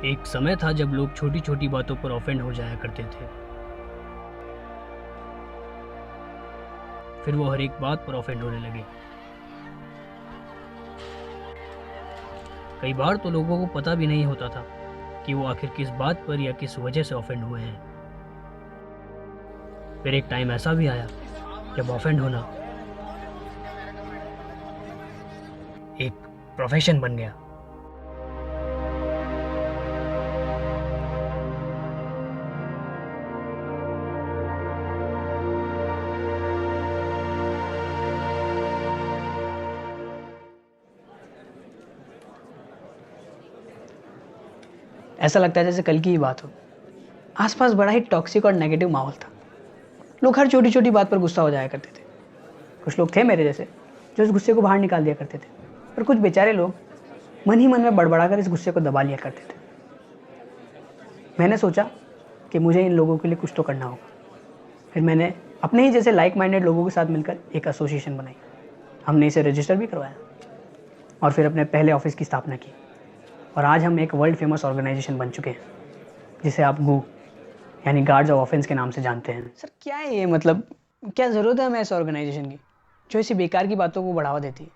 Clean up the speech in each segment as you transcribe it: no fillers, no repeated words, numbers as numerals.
एक समय था जब लोग छोटी छोटी बातों पर ऑफेंड हो जाया करते थे। फिर वो हर एक बात पर ऑफेंड होने लगे। कई बार तो लोगों को पता भी नहीं होता था कि वो आखिर किस बात पर या किस वजह से ऑफेंड हुए हैं। फिर एक टाइम ऐसा भी आया जब ऑफेंड होना एक प्रोफेशन बन गया। ऐसा लगता है जैसे कल की ही बात हो। आसपास बड़ा ही टॉक्सिक और नेगेटिव माहौल था। लोग हर छोटी छोटी बात पर गुस्सा हो जाया करते थे। कुछ लोग थे मेरे जैसे जो इस गुस्से को बाहर निकाल दिया करते थे, पर कुछ बेचारे लोग मन ही मन में बड़बड़ाकर इस गुस्से को दबा लिया करते थे। मैंने सोचा कि मुझे इन लोगों के लिए कुछ तो करना होगा। फिर मैंने अपने ही जैसे लाइक माइंडेड लोगों के साथ मिलकर एक एसोसिएशन बनाई। हमने इसे रजिस्टर भी करवाया और फिर अपने पहले ऑफिस की स्थापना की। और आज हम एक वर्ल्ड फेमस ऑर्गेनाइजेशन बन चुके हैं, जिसे आप गू यानी गार्ड्स ऑफ ऑफेंस के नाम से जानते हैं। सर क्या है ये, मतलब क्या ज़रूरत है हमें इस ऑर्गेनाइजेशन की जो ऐसी बेकार की बातों को बढ़ावा देती है?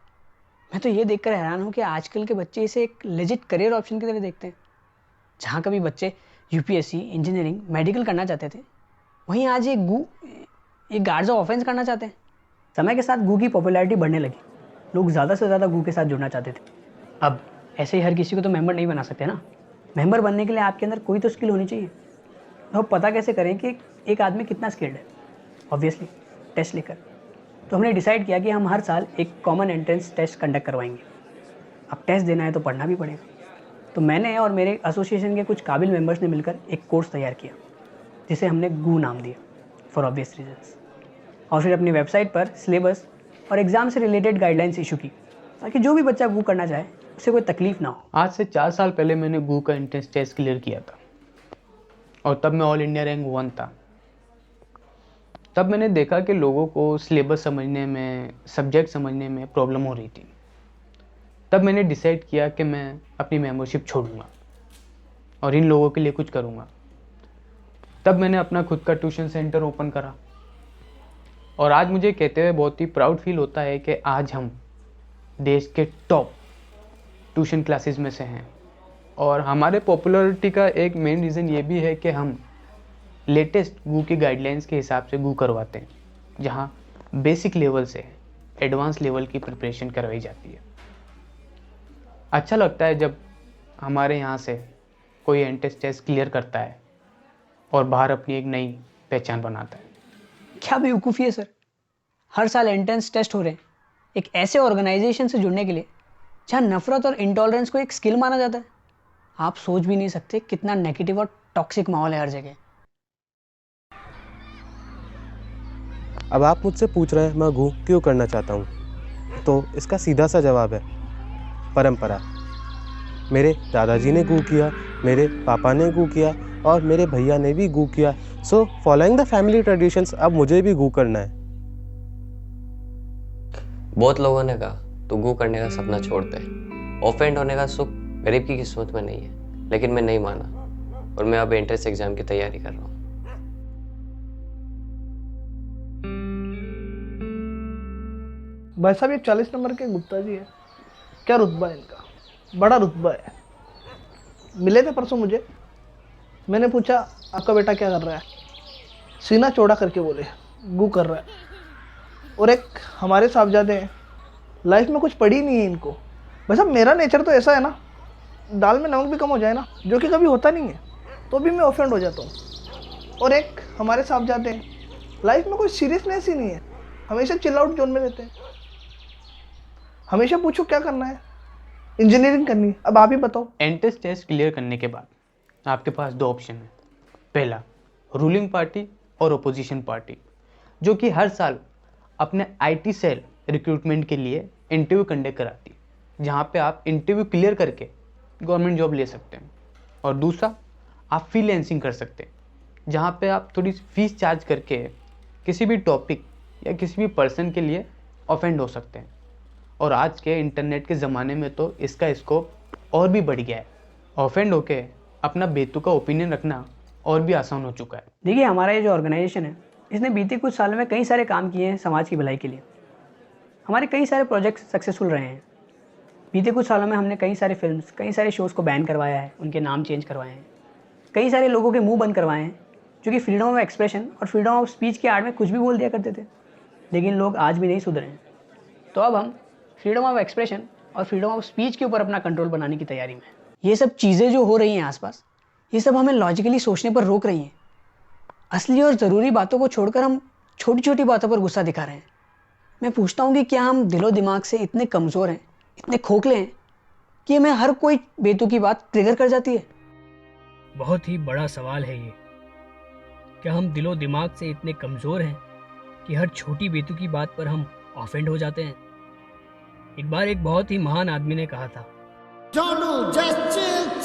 मैं तो ये देखकर हैरान हूँ कि आजकल के बच्चे इसे एक लेजिट करियर ऑप्शन की तरह देखते हैं। जहाँ कभी बच्चे यूपीएससी, इंजीनियरिंग, मेडिकल करना चाहते थे, वहीं आज ये गार्ड्स ऑफ ऑफेंस करना चाहते हैं। समय के साथ गू की पॉपुलैरिटी बढ़ने लगी। लोग ज़्यादा से ज़्यादा गू के साथ जुड़ना चाहते थे। अब ऐसे ही हर किसी को तो मेंबर नहीं बना सकते ना। मेंबर बनने के लिए आपके अंदर कोई तो स्किल होनी चाहिए। तो हम पता कैसे करें कि एक आदमी कितना स्किल्ड है? ऑब्वियसली टेस्ट लेकर। तो हमने डिसाइड किया कि हम हर साल एक कॉमन एंट्रेंस टेस्ट कंडक्ट करवाएंगे। अब टेस्ट देना है तो पढ़ना भी पड़ेगा। तो मैंने और मेरे एसोसिएशन के कुछ काबिल मेंबर्स ने मिलकर एक कोर्स तैयार किया, जिसे हमने गू नाम दिया, फॉर ऑब्वियस रीजंस। और फिर अपनी वेबसाइट पर सिलेबस और एग्ज़ाम से रिलेटेड गाइडलाइंस इशू की, ताकि जो भी बच्चा गू करना चाहे उसे कोई तकलीफ ना हो। आज से 4 साल पहले मैंने गू का एंट्रेंस टेस्ट क्लियर किया था और तब मैं ऑल इंडिया रैंक 1 था। तब मैंने देखा कि लोगों को सिलेबस समझने में, सब्जेक्ट समझने में प्रॉब्लम हो रही थी। तब मैंने डिसाइड किया कि मैं अपनी मेंबरशिप छोड़ूंगा और इन लोगों के लिए कुछ करूंगा। तब मैंने अपना खुद का ट्यूशन सेंटर ओपन करा और आज मुझे कहते हुए बहुत ही प्राउड फील होता है कि आज हम देश के टॉप ट्यूशन क्लासेस में से हैं। और हमारे पॉपुलैरिटी का एक मेन रीज़न ये भी है कि हम लेटेस्ट गू की गाइडलाइंस के हिसाब से गू करवाते हैं, जहाँ बेसिक लेवल से एडवांस लेवल की प्रिपरेशन करवाई जाती है। अच्छा लगता है जब हमारे यहाँ से कोई एंट्रेंस टेस्ट क्लियर करता है और बाहर अपनी एक नई पहचान बनाता है। क्या बेवकूफ़ी है सर। हर साल एंट्रेंस टेस्ट हो रहे हैं एक ऐसे ऑर्गेनाइजेशन से जुड़ने के लिए जहाँ नफरत और इंटॉलरेंस को एक स्किल माना जाता है। आप सोच भी नहीं सकते कितना नेगेटिव और टॉक्सिक माहौल है हर जगह। अब आप मुझसे पूछ रहे हैं मैं गू क्यों करना चाहता हूँ, तो इसका सीधा सा जवाब है परंपरा। मेरे दादाजी ने गू किया, मेरे पापा ने गू किया और मेरे भैया ने भी गू किया। So following the family traditions अब मुझे भी गू करना है। बहुत लोगों ने कहा तू गू करने का सपना छोड़ दे, ऑफेंड होने का सुख गरीब की किस्मत में नहीं है, लेकिन मैं नहीं माना और मैं अब एंट्रेंस एग्जाम की तैयारी कर रहा हूँ। भाई साहब ये 40 नंबर के गुप्ता जी है। क्या रुतबा है इनका, बड़ा रुतबा है। मिले थे परसों मुझे। मैंने पूछा आपका बेटा क्या कर रहा है? सीना चौड़ा करके बोले गू कर रहा है। और एक हमारे साहबजादे हैं, लाइफ में कुछ पड़ी नहीं है इनको। भाई साहब मेरा नेचर तो ऐसा है ना, दाल में नमक भी कम हो जाए ना, जो कि कभी होता नहीं है, तो भी मैं ऑफेंड हो जाता हूँ। और एक हमारे साहबजादे हैं, लाइफ में कोई सीरियसनेस ही नहीं है, हमेशा चिल आउट जोन में रहते हैं। हमेशा पूछो क्या करना है, इंजीनियरिंग करनी है। अब आप ही बताओ। एंट्रेंस टेस्ट क्लियर करने के बाद आपके पास 2 ऑप्शन हैं। पहला, रूलिंग पार्टी और ओपोजिशन पार्टी, जो कि हर साल अपने आईटी सेल रिक्रूटमेंट के लिए इंटरव्यू कंडक्ट कराती है, जहाँ पे आप इंटरव्यू क्लियर करके गवर्नमेंट जॉब ले सकते हैं। और दूसरा, आप फ्रीलांसिंग कर सकते हैं, जहाँ पे आप थोड़ी फीस चार्ज करके किसी भी टॉपिक या किसी भी पर्सन के लिए ऑफेंड हो सकते हैं। और आज के इंटरनेट के ज़माने में तो इसका स्कोप और भी बढ़ गया है। ऑफेंड होके अपना बेतुका ओपिनियन रखना और भी आसान हो चुका है। देखिए, हमारा ये जो ऑर्गेनाइजेशन है, इसने बीते कुछ सालों में कई सारे काम किए हैं समाज की भलाई के लिए। हमारे कई सारे प्रोजेक्ट्स सक्सेसफुल रहे हैं। बीते कुछ सालों में हमने कई सारे फिल्म्स, कई सारे शोज़ को बैन करवाया है, उनके नाम चेंज करवाए हैं, कई सारे लोगों के मुंह बंद करवाए हैं जो कि फ्रीडम ऑफ एक्सप्रेशन और फ्रीडम ऑफ स्पीच के आड़ में कुछ भी बोल दिया करते थे। लेकिन लोग आज भी नहीं सुधरे हैं। तो अब हम फ्रीडम ऑफ एक्सप्रेशन और फ्रीडम ऑफ स्पीच के ऊपर अपना कंट्रोल बनाने की तैयारी में हैं। ये सब चीज़ें जो हो रही हैं आसपास, ये सब हमें लॉजिकली सोचने पर रोक रही हैं। असली और ज़रूरी बातों को छोड़कर हम छोटी छोटी बातों पर गुस्सा दिखा रहे हैं। मैं पूछता हूँ कि क्या हम दिलो दिमाग से इतने कमज़ोर हैं, इतने खोखले हैं कि हमें हर कोई बेतुकी बात ट्रिगर कर जाती है? बहुत ही बड़ा सवाल है ये। क्या हम दिलो दिमाग से इतने कमज़ोर हैं कि हर छोटी बेतुकी बात पर हम ऑफेंड हो जाते हैं? एक बार एक बहुत ही महान आदमी ने कहा था, Don't do, just chill.